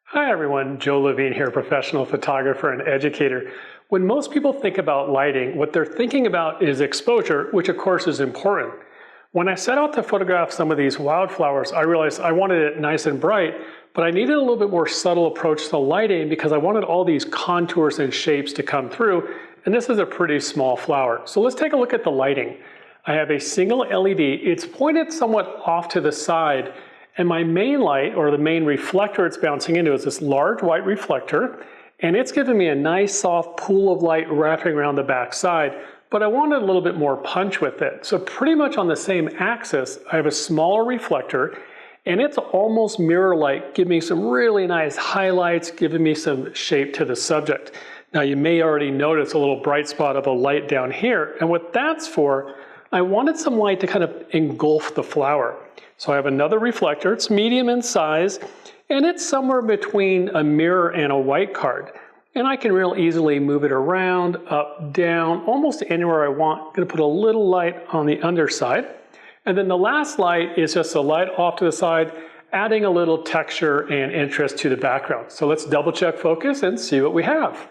Hi everyone, Joe Levine here, professional photographer and educator. When most people think about lighting, what they're thinking about is exposure, which of course is important. When I set out to photograph some of these wildflowers, I realized I wanted it nice and bright, but I needed a little bit more subtle approach to lighting because I wanted all these contours and shapes to come through, and this is a pretty small flower. So let's take a look at the lighting. I have a single LED, it's pointed somewhat off to the side, and my main light, or the main reflector it's bouncing into, is this large white reflector, and it's giving me a nice soft pool of light wrapping around the back side, but I wanted a little bit more punch with it. So pretty much on the same axis, I have a smaller reflector, and it's almost mirror light, giving me some really nice highlights, giving me some shape to the subject. Now you may already notice a little bright spot of a light down here, and what that's for, I wanted some light to kind of engulf the flower. So I have another reflector, it's medium in size, and it's somewhere between a mirror and a white card. And I can real easily move it around, up, down, almost anywhere I want. I'm gonna put a little light on the underside. And then the last light is just a light off to the side, adding a little texture and interest to the background. So let's double check focus and see what we have.